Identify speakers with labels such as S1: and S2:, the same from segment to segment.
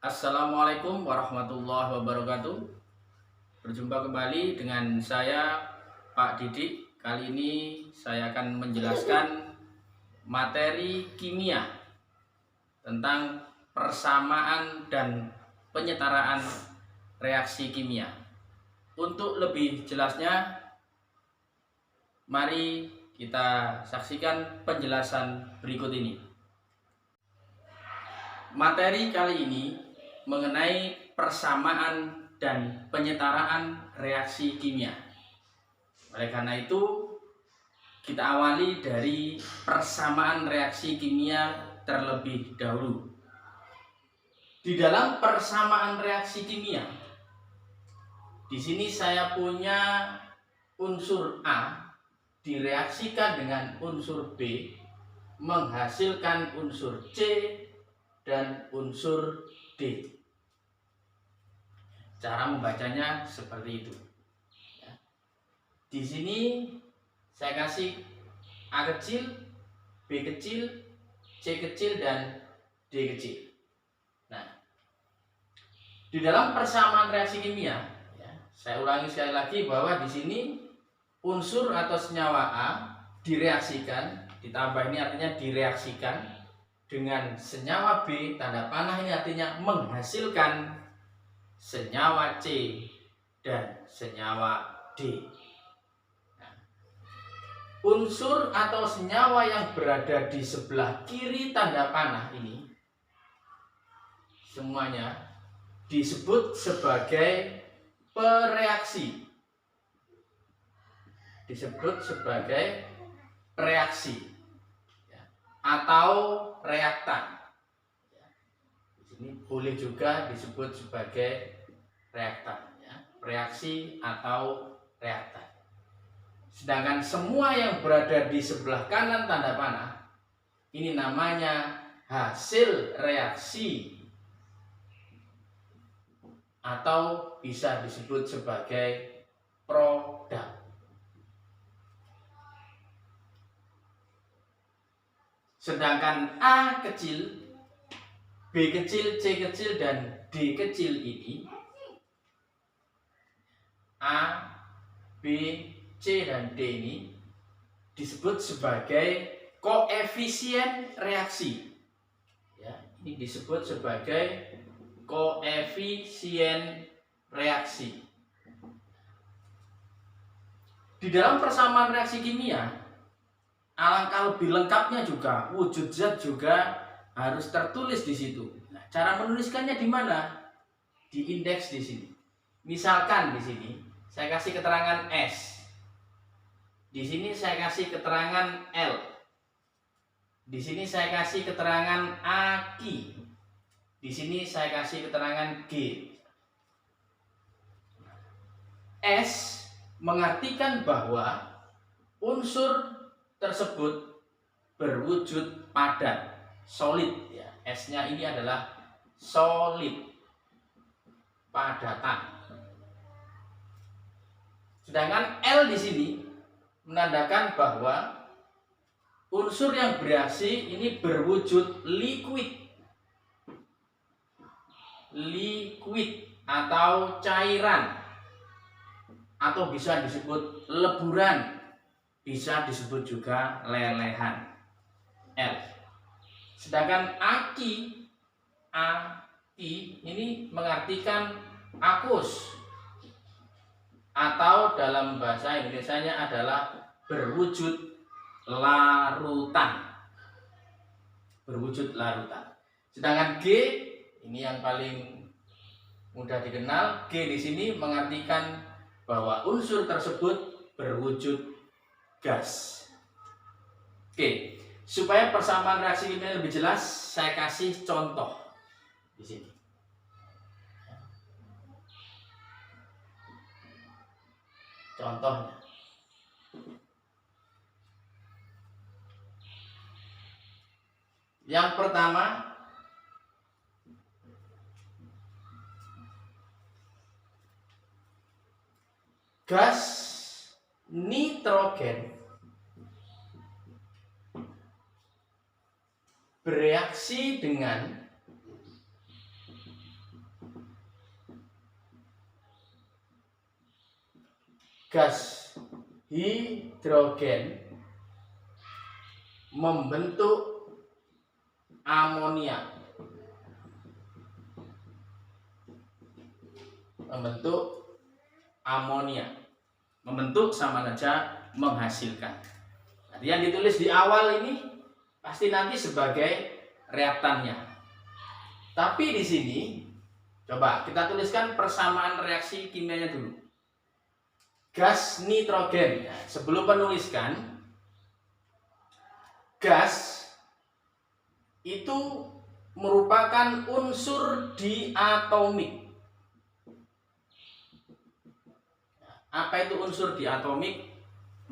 S1: Assalamualaikum warahmatullahi wabarakatuh. Berjumpa kembali dengan saya Pak Didik. Kali ini saya akan menjelaskan materi kimia tentang persamaan dan penyetaraan reaksi kimia. Untuk lebih jelasnya, mari kita saksikan penjelasan berikut ini. Materi kali ini mengenai persamaan dan penyetaraan reaksi kimia. Oleh karena itu, kita awali dari persamaan reaksi kimia terlebih dahulu. Di dalam persamaan reaksi kimia, di sini saya punya unsur A direaksikan dengan unsur B menghasilkan unsur C dan unsur D. Cara membacanya seperti itu. Di sini saya kasih A kecil, B kecil, C kecil, dan D kecil. Nah, di dalam persamaan reaksi kimia, saya ulangi sekali lagi bahwa di sini unsur atau senyawa A direaksikan, ditambah ini artinya direaksikan dengan senyawa B, tanda panah ini artinya menghasilkan senyawa C dan senyawa D. Nah, unsur atau senyawa yang berada di sebelah kiri tanda panah ini semuanya disebut sebagai pereaksi. Disebut sebagai reaksi atau reaktan. Ini boleh juga disebut sebagai reaktan, reaksi atau reaktan. Sedangkan semua yang berada di sebelah kanan tanda panah ini namanya hasil reaksi atau bisa disebut sebagai produk. Sedangkan A kecil, B kecil, C kecil, dan D kecil ini, A, B, C, dan D ini disebut sebagai koefisien reaksi. Ini disebut sebagai koefisien reaksi. Di dalam persamaan reaksi kimia, alangkah lebih lengkapnya juga wujud zat juga harus tertulis di situ. Nah, cara menuliskannya di mana? Di indeks di sini. Misalkan di sini saya kasih keterangan S. Di sini saya kasih keterangan L. Di sini saya kasih keterangan AQ. Di sini saya kasih keterangan G. S mengartikan bahwa unsur tersebut berwujud padat, solid. S-nya ini adalah solid, padatan. Sedangkan L di sini menandakan bahwa unsur yang bereaksi ini berwujud liquid. Liquid atau cairan, atau bisa disebut leburan, bisa disebut juga lelehan. L. Sedangkan aki ini mengartikan akus, atau dalam bahasa Indonesianya adalah berwujud larutan. Berwujud larutan. Sedangkan G ini yang paling mudah dikenal. G di sini mengartikan bahwa unsur tersebut berwujud gas. Oke, supaya persamaan reaksi kimia lebih jelas, saya kasih contoh di sini. Contohnya, yang pertama, gas nitrogen bereaksi dengan gas hidrogen membentuk amonia. Membentuk sama saja menghasilkan. Jadi yang ditulis di awal ini pasti nanti sebagai reaktannya. Tapi di sini coba kita tuliskan persamaan reaksi kimianya dulu. Gas nitrogen. Nah, sebelum penuliskan, gas itu merupakan unsur diatomik. Apa itu unsur diatomik?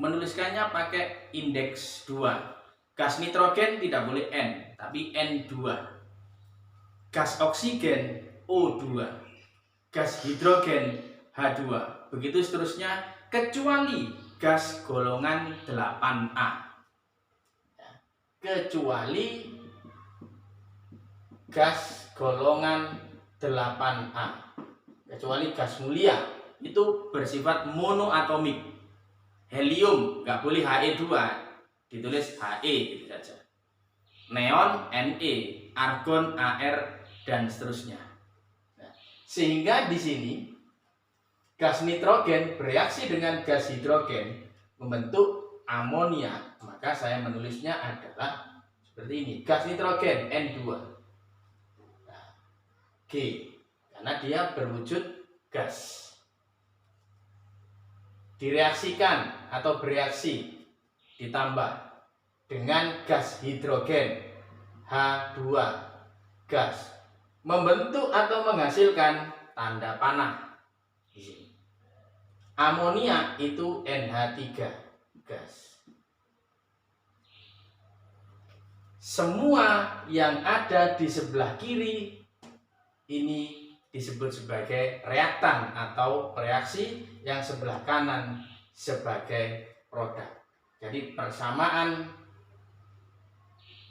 S1: Menuliskannya pakai indeks 2. Gas nitrogen tidak boleh N, tapi N2. Gas oksigen O2. Gas hidrogen H2. Begitu seterusnya kecuali gas golongan 8A. Kecuali gas golongan 8A. Kecuali gas mulia itu bersifat monoatomik. Helium nggak boleh He2, ditulis He gitu saja. Neon Ne, argon Ar, dan seterusnya. Nah, sehingga di sini gas nitrogen bereaksi dengan gas hidrogen membentuk amonia. Maka saya menulisnya adalah seperti ini, gas nitrogen N2. Nah, G, karena dia berwujud gas. Direaksikan atau bereaksi ditambah dengan gas hidrogen H2 gas membentuk atau menghasilkan tanda panah di sini. Amonia itu NH3 gas. Semua yang ada di sebelah kiri ini disebut sebagai reaktan atau reaksi, yang sebelah kanan sebagai produk. Jadi persamaan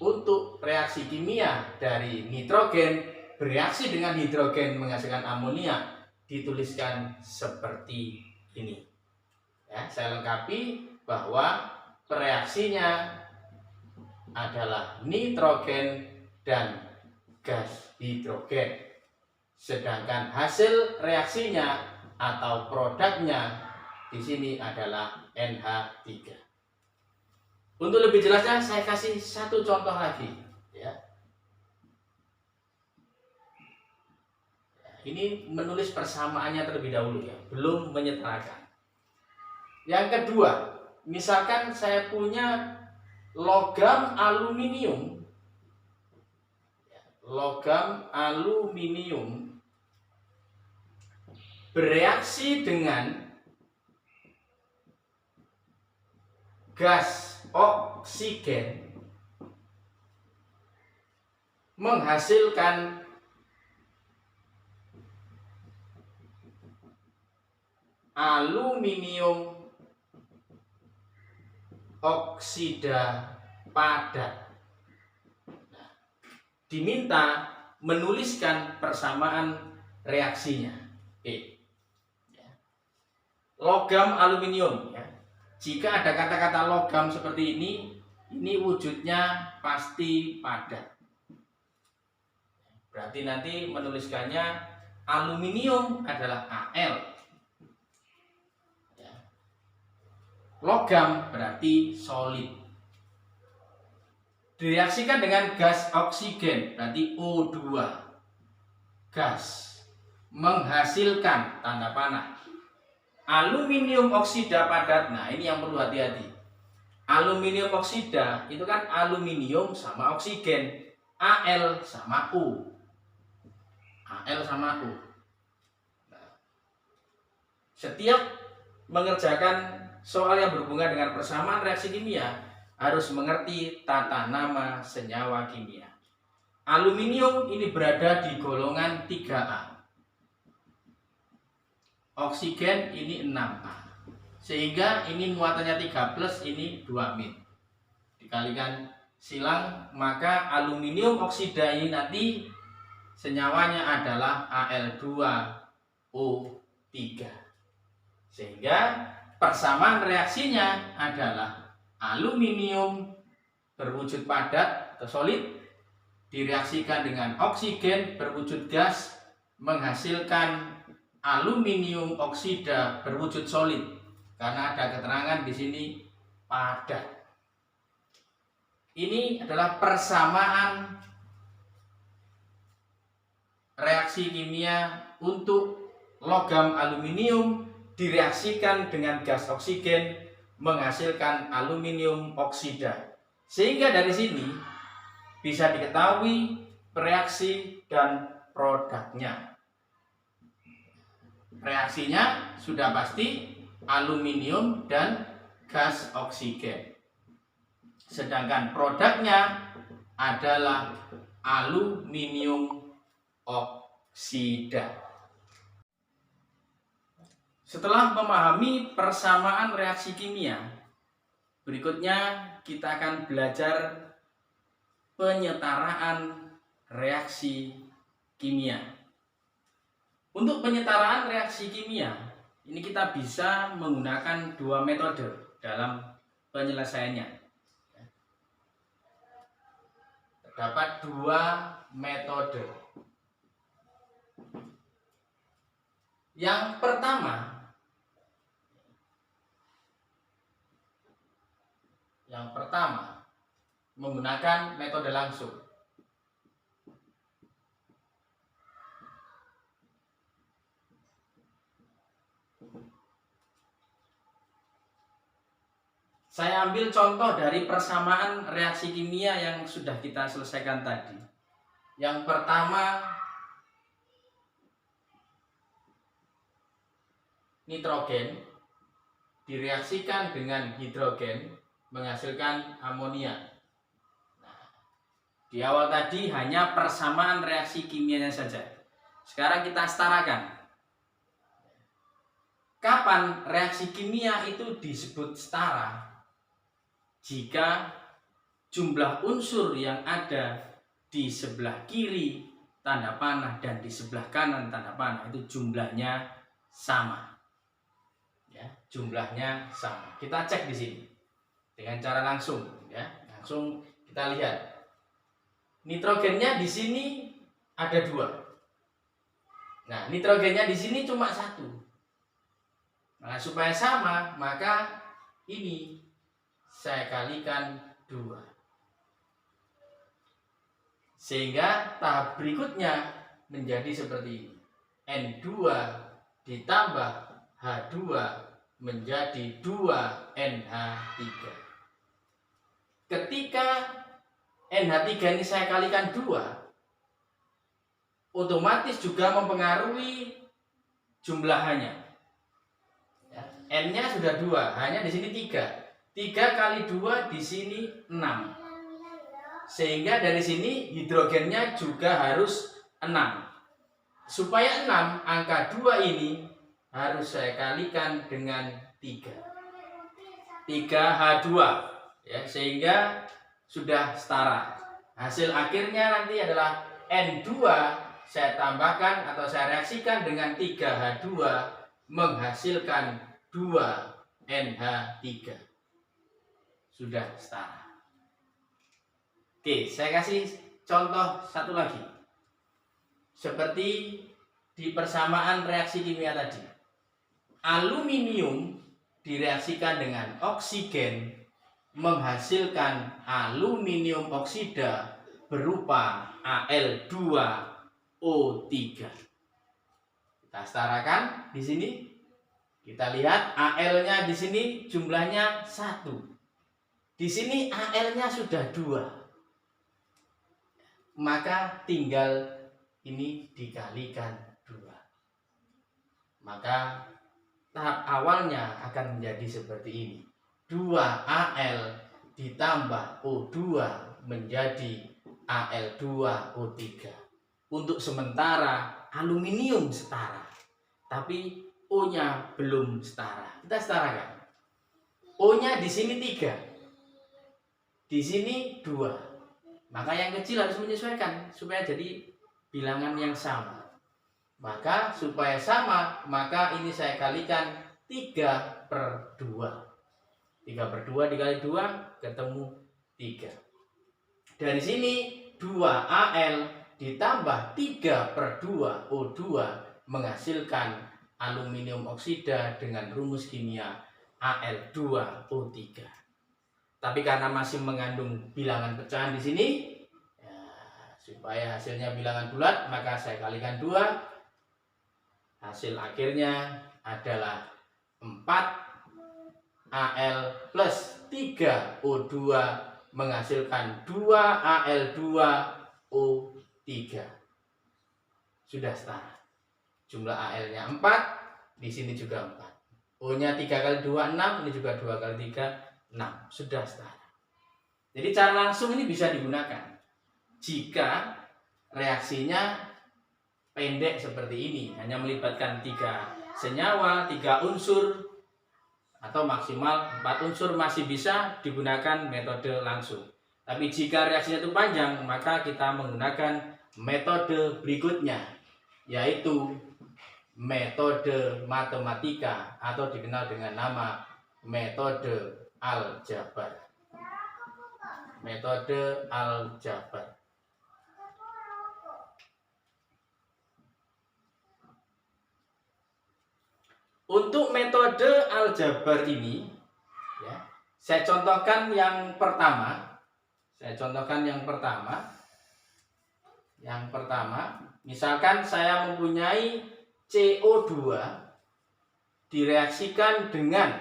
S1: untuk reaksi kimia dari nitrogen bereaksi dengan hidrogen menghasilkan amonia dituliskan seperti ini. Ya, saya lengkapi bahwa reaksinya adalah nitrogen dan gas hidrogen. Sedangkan hasil reaksinya atau produknya di sini adalah NH3. Untuk lebih jelasnya saya kasih satu contoh lagi, ya. Ini menulis persamaannya terlebih dahulu ya, belum menyetarakan. Yang kedua, misalkan saya punya logam aluminium bereaksi dengan gas oksigen menghasilkan aluminium oksida padat. Nah, diminta menuliskan persamaan reaksinya. Logam aluminium ya. Jika ada kata-kata logam seperti ini wujudnya pasti padat. Berarti nanti menuliskannya aluminium adalah Al. Ya. Logam berarti solid. Direaksikan dengan gas oksigen berarti O2. Gas menghasilkan tanda panah aluminium oksida padat. Nah, ini yang perlu hati-hati. Aluminium oksida itu kan aluminium sama oksigen, Al sama U. Al sama U. Nah, setiap mengerjakan soal yang berhubungan dengan persamaan reaksi kimia harus mengerti tata nama senyawa kimia. Aluminium ini berada di golongan 3A. Oksigen ini 6A. Sehingga ini muatannya 3+, ini 2-. Dikalikan silang, maka aluminium oksida ini nanti senyawanya adalah Al2O3. Sehingga persamaan reaksinya adalah aluminium berwujud padat atau solid direaksikan dengan oksigen berwujud gas menghasilkan aluminium oksida berwujud solid, karena ada keterangan di sini padat. Ini adalah persamaan reaksi kimia untuk logam aluminium direaksikan dengan gas oksigen menghasilkan aluminium oksida. Sehingga dari sini bisa diketahui reaksi dan produknya. Reaksinya sudah pasti aluminium dan gas oksigen. Sedangkan produknya adalah aluminium oksida. Setelah memahami persamaan reaksi kimia, berikutnya kita akan belajar penyetaraan reaksi kimia. Untuk penyetaraan reaksi kimia, ini kita bisa menggunakan dua metode dalam penyelesaiannya. Terdapat dua metode. Yang pertama menggunakan metode langsung. Saya ambil contoh dari persamaan reaksi kimia yang sudah kita selesaikan tadi. Yang pertama, nitrogen direaksikan dengan hidrogen menghasilkan amonia. Nah, di awal tadi hanya persamaan reaksi kimianya saja. Sekarang kita setarakan. Kapan reaksi kimia itu disebut setara? Jika jumlah unsur yang ada di sebelah kiri tanda panah dan di sebelah kanan tanda panah itu jumlahnya sama. Ya, jumlahnya sama. Kita cek di sini dengan cara langsung, ya. Langsung kita lihat. Nitrogennya di sini ada 2. Nah, nitrogennya di sini cuma 1. Nah, supaya sama, maka ini saya kalikan 2. Sehingga tahap berikutnya menjadi seperti ini. N2 ditambah H2 menjadi 2NH3. Ketika NH3 ini saya kalikan 2, otomatis juga mempengaruhi jumlahannya. Ya, N-nya sudah 2, hanya di sini 3. 3 kali 2 di sini 6. Sehingga dari sini hidrogennya juga harus 6. Supaya 6, angka 2 ini harus saya kalikan dengan 3. 3H2, ya, sehingga sudah setara. Hasil akhirnya nanti adalah N2 saya tambahkan atau saya reaksikan dengan 3H2 menghasilkan 2NH3. Sudah setara. Oke, saya kasih contoh satu lagi. Seperti di persamaan reaksi kimia tadi. Aluminium direaksikan dengan oksigen menghasilkan aluminium oksida berupa Al2O3. Kita setarakan di sini. Kita lihat Al-nya di sini jumlahnya 1. Di sini Al-nya sudah 2. Maka tinggal ini dikalikan 2. Maka tahap awalnya akan menjadi seperti ini. 2Al ditambah O2 menjadi Al2O3. Untuk sementara aluminium setara, tapi O-nya belum setara. Kita setarakan. O-nya di sini 3. Di sini 2. Maka yang kecil harus menyesuaikan supaya jadi bilangan yang sama. Maka supaya sama, maka ini saya kalikan 3 3/2. 3/2 dikali 2 ketemu 3. Dari sini 2Al ditambah 3/2 O2 menghasilkan aluminium oksida dengan rumus kimia Al2O3. Tapi karena masih mengandung bilangan pecahan di sini, ya, supaya hasilnya bilangan bulat, maka saya kalikan 2. Hasil akhirnya adalah 4Al plus 3O2 menghasilkan 2Al2O3. Sudah setara. Jumlah Al-nya 4, di sini juga 4. O-nya 3 kali 2, 6, ini juga 2 kali 3, 6. Sudah setara. Jadi cara langsung ini bisa digunakan jika reaksinya pendek seperti ini, hanya melibatkan 3 senyawa, 3 unsur, atau maksimal 4 unsur, masih bisa digunakan metode langsung. Tapi jika reaksinya itu panjang, maka kita menggunakan metode berikutnya, yaitu metode matematika atau dikenal dengan nama metode aljabar. Metode aljabar. Untuk metode aljabar ini, ya, saya contohkan yang pertama. Yang pertama, misalkan saya mempunyai CO2 direaksikan dengan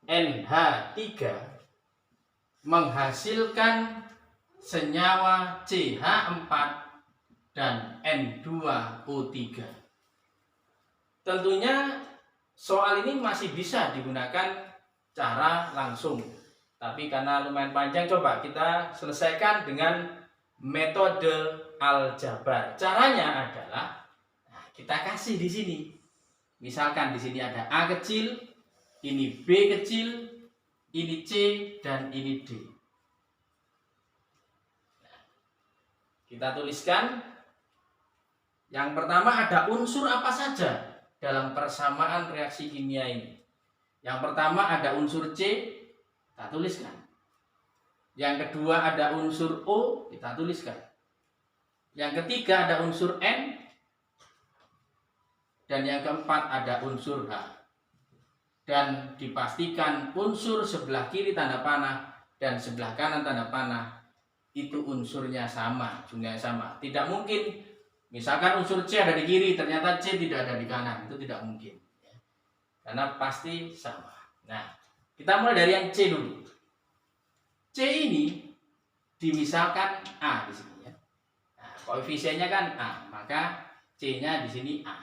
S1: NH3 menghasilkan senyawa CH4 dan N2O3. Tentunya soal ini masih bisa digunakan cara langsung, tapi karena lumayan panjang, coba kita selesaikan dengan metode aljabar. Caranya adalah, kita kasih di sini. Misalkan di sini ada A kecil, ini B kecil, ini C, dan ini D. Kita tuliskan. Yang pertama, ada unsur apa saja dalam persamaan reaksi kimia ini. Yang pertama ada unsur C, kita tuliskan. Yang kedua ada unsur O, kita tuliskan. Yang ketiga ada unsur N. Dan yang keempat ada unsur H. Dan dipastikan unsur sebelah kiri tanda panah dan sebelah kanan tanda panah itu unsurnya sama, jumlahnya sama. Tidak mungkin misalkan unsur C ada di kiri, ternyata C tidak ada di kanan, itu tidak mungkin. Karena pasti sama. Nah, kita mulai dari yang C dulu. C ini dimisalkan A di sini, ya. Nah, koefisiennya kan A, maka C-nya di sini A.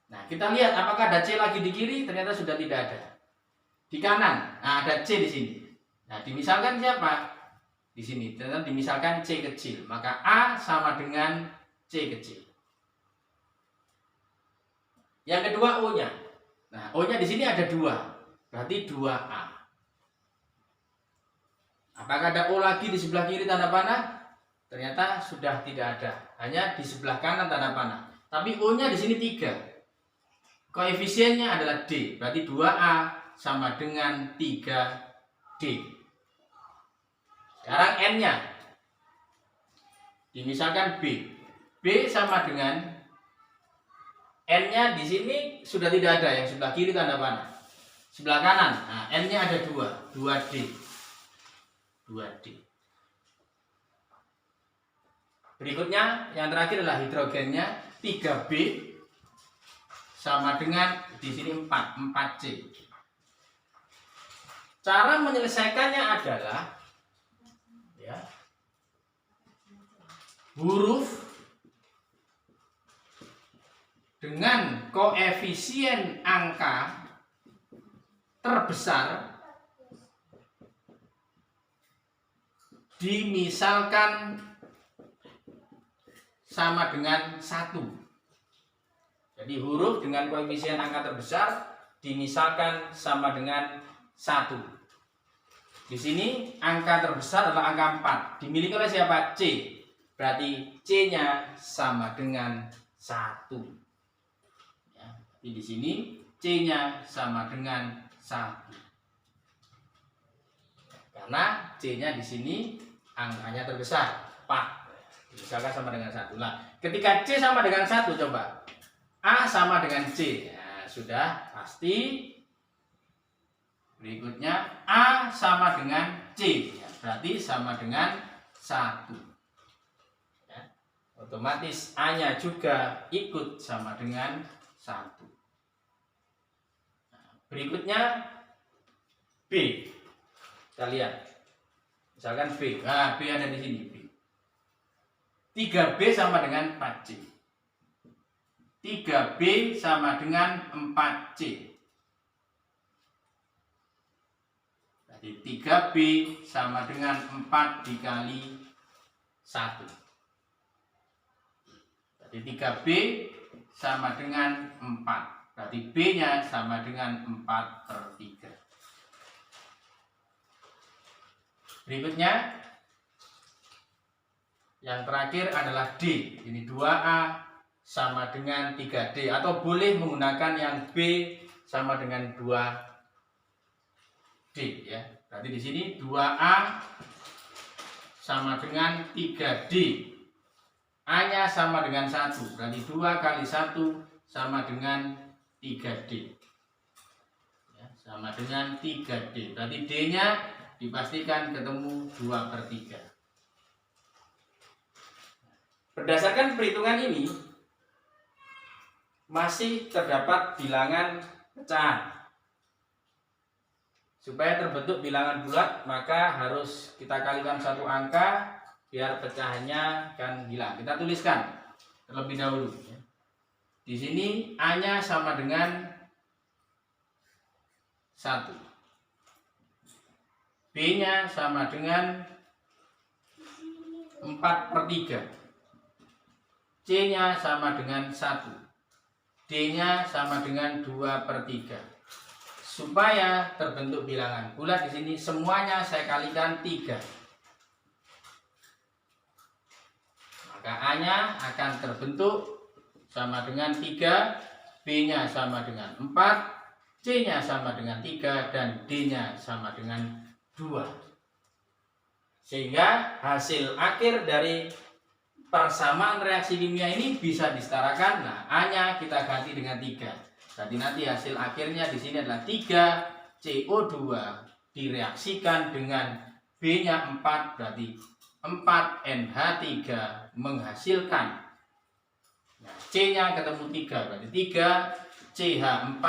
S1: Nah, kita lihat apakah ada C lagi di kiri, ternyata sudah tidak ada. Di kanan, nah ada C di sini. Nah, dimisalkan siapa? Di sini, ternyata dimisalkan C kecil, maka A sama dengan C kecil. Yang kedua O-nya. Nah, O-nya di sini ada 2. Berarti 2A. Apakah ada O lagi di sebelah kiri tanda panah? Ternyata sudah tidak ada. Hanya di sebelah kanan tanda panah. Tapi O-nya di sini 3. Koefisiennya adalah D. Berarti 2A sama dengan 3D. Sekarang N-nya. Dimisalkan B. B sama dengan N-nya di sini sudah tidak ada, yang sebelah kiri tanda panah. Sebelah kanan, nah, N-nya ada 2D. 2D. Berikutnya, yang terakhir adalah hidrogennya 3B sama dengan di sini 4C. Cara menyelesaikannya adalah, ya, huruf dengan koefisien angka terbesar dimisalkan sama dengan 1. Jadi huruf dengan koefisien angka terbesar dimisalkan sama dengan 1. Di sini angka terbesar adalah angka 4. Dimiliki oleh siapa? C. Berarti C-nya sama dengan 1. Di sini C-nya sama dengan 1. Karena C-nya di sini angkanya terbesar, 4. Misalkan sama dengan 1. Nah, ketika C sama dengan 1, coba. A sama dengan C. Ya, sudah pasti. Berikutnya A sama dengan C. Ya, berarti sama dengan 1. Ya, otomatis A-nya juga ikut sama dengan 1. Nah, berikutnya B. Kita lihat. Misalkan B. Nah, B ada di sini. B. 3B sama dengan 4C. 3B sama dengan 4C. Jadi 3B sama dengan 4 dikali 1. Jadi 3B sama dengan 4. Berarti B-nya sama dengan 4/3. Berikutnya, yang terakhir adalah D. Ini 2A sama dengan 3D. Atau boleh menggunakan yang B sama dengan 2D. Ya. Berarti di sini 2A sama dengan 3D. A-nya sama dengan 1. Berarti 2 kali 1 sama dengan 3D. Ya, sama dengan 3D. Berarti D-nya dipastikan ketemu 2/3. Berdasarkan perhitungan ini, masih terdapat bilangan pecahan. Supaya terbentuk bilangan bulat, maka harus kita kalikan satu angka biar pecahannya kan hilang. Kita tuliskan terlebih dahulu. Di sini A-nya sama dengan 1. B-nya sama dengan 4/3. C-nya sama dengan 1. D-nya sama dengan 2/3. Supaya terbentuk bilangan bulat di sini semuanya saya kalikan 3. Maka A-nya akan terbentuk sama dengan 3, B-nya sama dengan 4, C-nya sama dengan 3, dan D-nya sama dengan 2. Sehingga hasil akhir dari persamaan reaksi kimia ini bisa disetarakan. Nah, A-nya kita ganti dengan 3. Jadi nanti hasil akhirnya di sini adalah 3 CO2 direaksikan dengan B-nya 4, berarti 4 NH3 menghasilkan. Nah, C-nya ketemu 3, berarti 3 CH4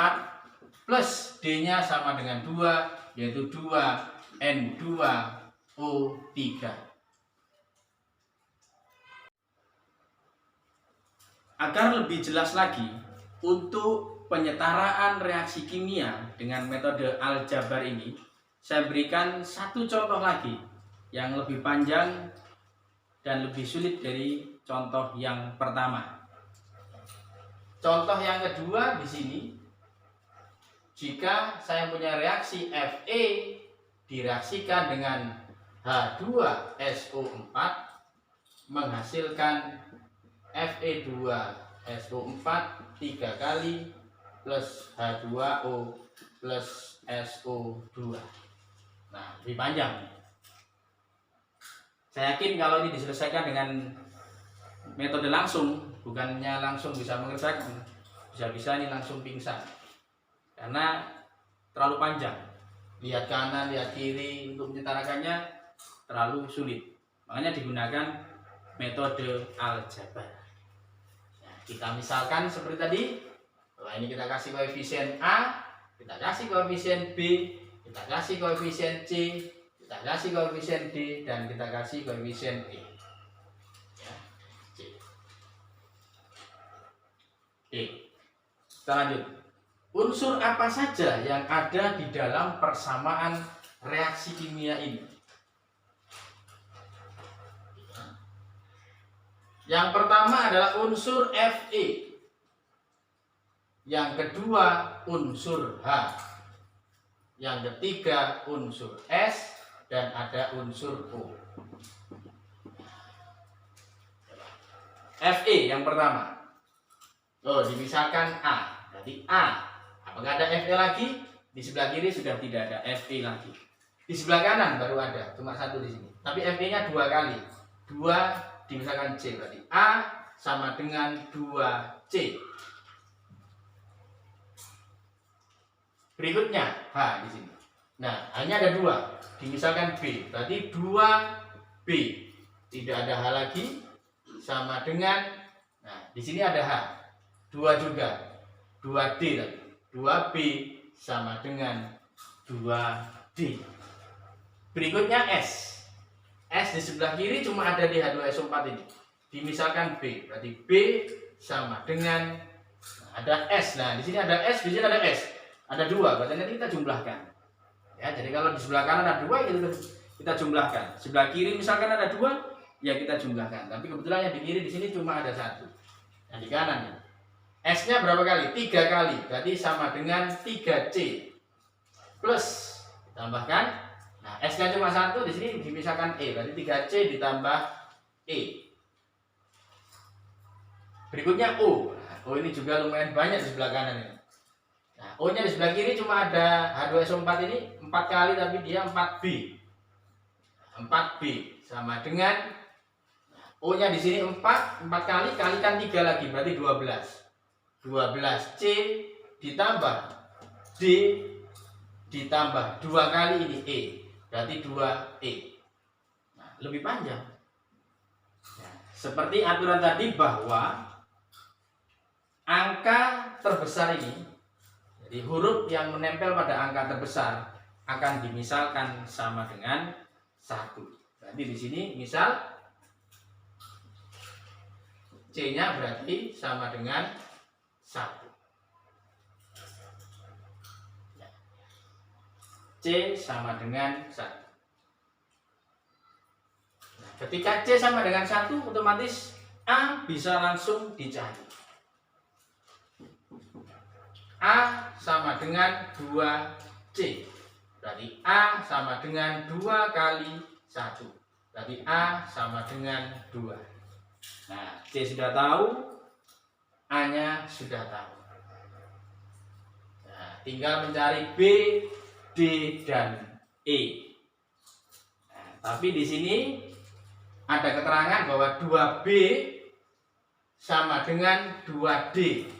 S1: plus D-nya sama dengan 2, yaitu 2 N2O3. Agar lebih jelas lagi, untuk penyetaraan reaksi kimia dengan metode aljabar ini, saya berikan satu contoh lagi yang lebih panjang dan lebih sulit dari contoh yang pertama. Contoh yang kedua di sini, jika saya punya reaksi Fe direaksikan dengan H2SO4 menghasilkan Fe2SO4 3 kali plus H2O plus SO2. Nah, lebih panjang. Saya yakin kalau ini diselesaikan dengan metode langsung, bukannya langsung bisa mengerjakan, bisa-bisa ini langsung pingsan. Karena terlalu panjang. Lihat kanan, lihat kiri, untuk menyetarakannya terlalu sulit. Makanya digunakan metode aljabar. Nah, kita misalkan seperti tadi. Nah, ini kita kasih koefisien A, kita kasih koefisien B, kita kasih koefisien C, kita kasih koefisien D, dan kita kasih koefisien E. Ya, C. E. Kita lanjut. Unsur apa saja yang ada di dalam persamaan reaksi kimia ini? Yang pertama adalah unsur Fe. Yang kedua unsur H. Yang ketiga unsur S, dan ada unsur O. Fe yang pertama. Oh, dimisahkan A. Berarti A. maka ada FE lagi. Di sebelah kiri sudah tidak ada FE lagi. Di sebelah kanan baru ada, cuma satu di sini. Tapi FE-nya 2 kali. 2 dimisalkan C, berarti A sama dengan 2C. Berikutnya H di sini. Nah, hanya ada 2, dimisalkan B, berarti 2B. Tidak ada H lagi, sama dengan, nah di sini ada H, 2 juga, 2D tadi. 2B sama dengan 2D. Berikutnya S. S di sebelah kiri cuma ada di H2SO4 ini. Dimisalkan B, berarti B sama dengan, nah, ada S. Nah, di sini ada S, di sini ada S. Ada 2, berarti nanti kita jumlahkan. Ya, jadi kalau di sebelah kanan ada 2, ya kita jumlahkan. Sebelah kiri misalkan ada 2, ya kita jumlahkan. Tapi kebetulan yang di kiri di sini cuma ada 1. Yang di kanan ya. S-nya berapa kali? 3 kali. Berarti sama dengan 3C. Plus tambahkan. Nah, S-nya cuma 1, di sini dipisahkan E. Berarti 3C ditambah E. Berikutnya O. Nah, O ini juga lumayan banyak di sebelah kanan ini. Nah, O-nya di sebelah kiri cuma ada H2SO4 ini 4 kali, tapi dia 4B. 4B sama dengan, O-nya di sini 4 kali kalikan 3 lagi, berarti 12. 12C ditambah D ditambah 2 kali ini E, berarti 2E. Nah, lebih panjang. Nah, seperti aturan tadi bahwa angka terbesar ini, jadi huruf yang menempel pada angka terbesar akan dimisalkan sama dengan 1. Berarti di sini misal C-nya berarti sama dengan 1. C sama dengan 1. Nah, ketika C sama dengan 1, otomatis A bisa langsung dicari. A sama dengan 2C. Berarti A sama dengan 2 kali 1. Berarti A sama dengan 2. Nah, C sudah tahu, A-nya sudah tahu. Nah, tinggal mencari B, D, dan E. Nah, tapi di sini ada keterangan bahwa 2B sama dengan 2D.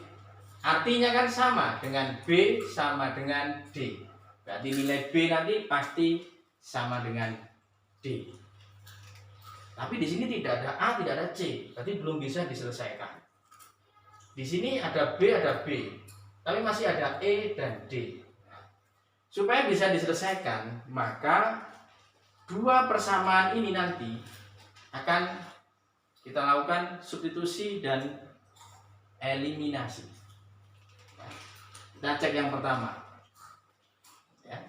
S1: Artinya kan sama dengan B sama dengan D. Berarti nilai B nanti pasti sama dengan D. Tapi di sini tidak ada A, tidak ada C. Berarti belum bisa diselesaikan. Di sini ada B, tapi masih ada E dan D. Supaya bisa diselesaikan, maka 2 persamaan ini nanti akan kita lakukan substitusi dan eliminasi. Kita cek yang pertama. Ya.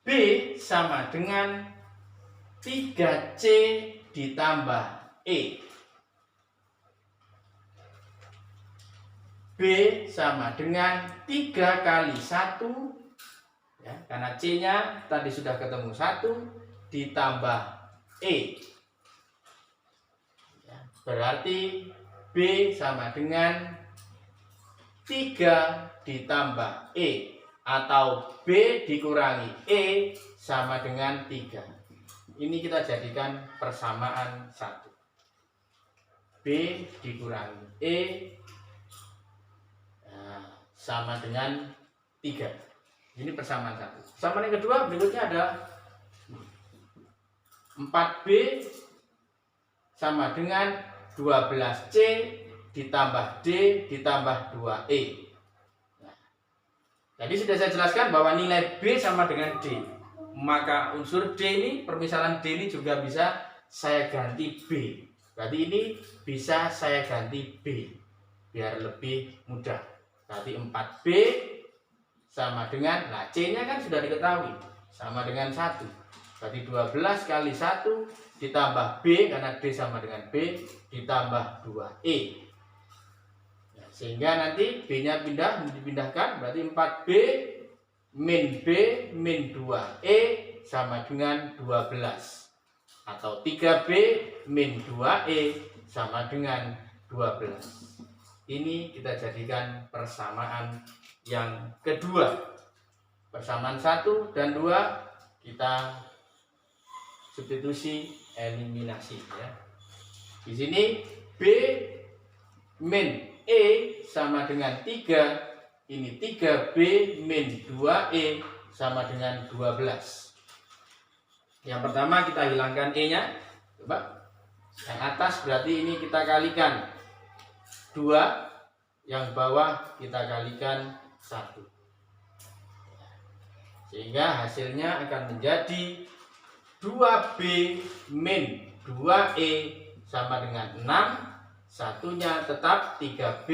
S1: B sama dengan 3C ditambah E. B sama dengan 3 kali 1, ya, karena C-nya tadi sudah ketemu 1, ditambah E. Ya, berarti B sama dengan 3 ditambah E, atau B dikurangi E sama dengan 3. Ini kita jadikan persamaan 1. B dikurangi E sama dengan 3. Ini persamaan 1. Persamaan yang kedua berikutnya ada 4B sama dengan 12C ditambah D ditambah 2E. Nah, tadi sudah saya jelaskan bahwa nilai B sama dengan D. Maka unsur D ini, permisalan D ini juga bisa saya ganti B. Berarti ini bisa saya ganti B biar lebih mudah. Berarti 4B sama dengan, nah C-nya kan sudah diketahui, sama dengan 1. Berarti 12 kali 1 ditambah B, karena D sama dengan B, ditambah 2E. Nah, sehingga nanti B-nya dipindahkan, berarti 4B min B min 2E sama dengan 12. Atau 3B min 2E sama dengan 12. Ini kita jadikan persamaan yang kedua. Persamaan 1 dan 2 kita substitusi eliminasi ya. Di sini B min E sama dengan 3. Ini 3B min 2E sama dengan 12. Yang pertama kita hilangkan E-nya. Coba. Yang atas berarti ini kita kalikan 2. Yang bawah kita kalikan 1. Sehingga hasilnya akan menjadi 2B min 2E sama dengan 6. Satunya tetap 3B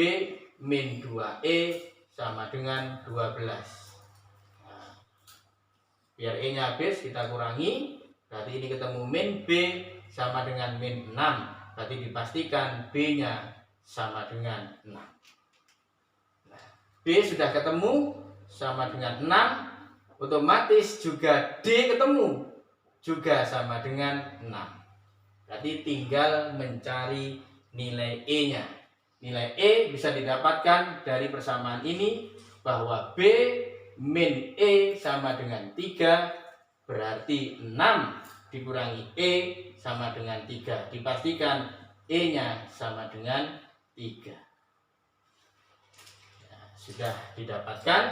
S1: min 2E sama dengan 12. Nah, biar E nya habis kita kurangi. Berarti ini ketemu min B sama dengan min 6. Berarti dipastikan B nya sama dengan 6. Nah, B sudah ketemu sama dengan 6. Otomatis juga D ketemu juga sama dengan 6. Berarti tinggal mencari nilai E-nya. Nilai E bisa didapatkan dari persamaan ini, bahwa B min E sama dengan 3, berarti 6 dikurangi E sama dengan 3. Dipastikan E-nya sama dengan 3. Nah, sudah didapatkan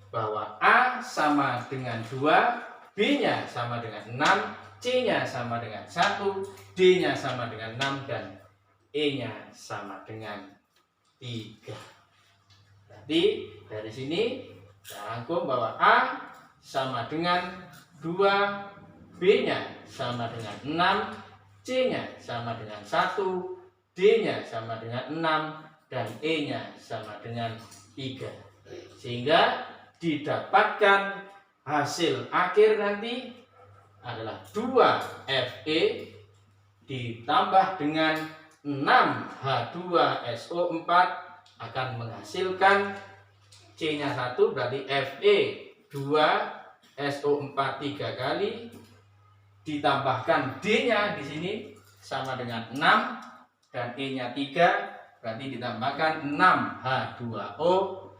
S1: bahwa A sama dengan 2, B-nya sama dengan 6, C-nya sama dengan 1, D-nya sama dengan 6, dan E-nya sama dengan 3. Berarti dari sini kita rangkum bahwa A sama dengan 2, B-nya sama dengan 6, C-nya sama dengan 1, D-nya sama dengan 6, dan E-nya sama dengan 3. Sehingga didapatkan hasil akhir nanti adalah 2Fe ditambah dengan 6H2SO4 akan menghasilkan C-nya 1, berarti Fe 2SO4 3 kali, ditambahkan D-nya di sini sama dengan 6 dan E-nya 3, berarti ditambahkan 6H2O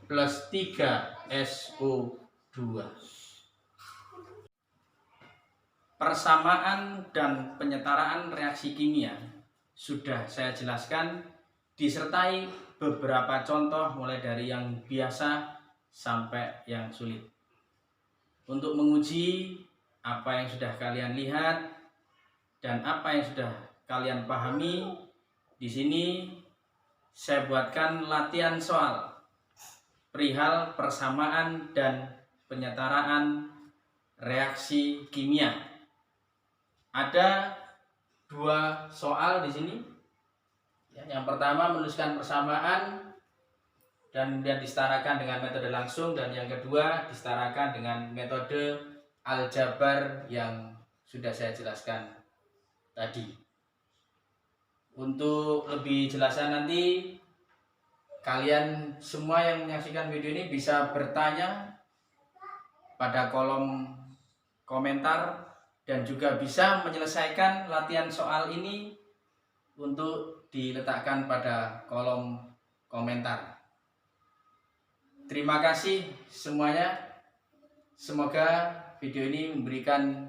S1: plus 3SO2. Persamaan dan penyetaraan reaksi kimia sudah saya jelaskan, disertai beberapa contoh mulai dari yang biasa sampai yang sulit. Untuk menguji apa yang sudah kalian lihat dan apa yang sudah kalian pahami, di sini saya buatkan latihan soal perihal persamaan dan penyetaraan reaksi kimia. Ada 2 soal di sini. Yang pertama menuliskan persamaan dan kemudian disetarakan dengan metode langsung, dan yang kedua disetarakan dengan metode aljabar yang sudah saya jelaskan tadi. Untuk lebih jelasnya nanti kalian semua yang menyaksikan video ini bisa bertanya pada kolom komentar, dan juga bisa menyelesaikan latihan soal ini untuk diletakkan pada kolom komentar. Terima kasih semuanya. Semoga video ini memberikan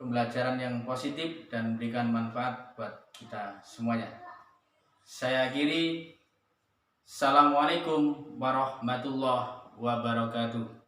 S1: pembelajaran yang positif dan memberikan manfaat buat kita semuanya. Saya akhiri. Assalamualaikum warahmatullahi wabarakatuh.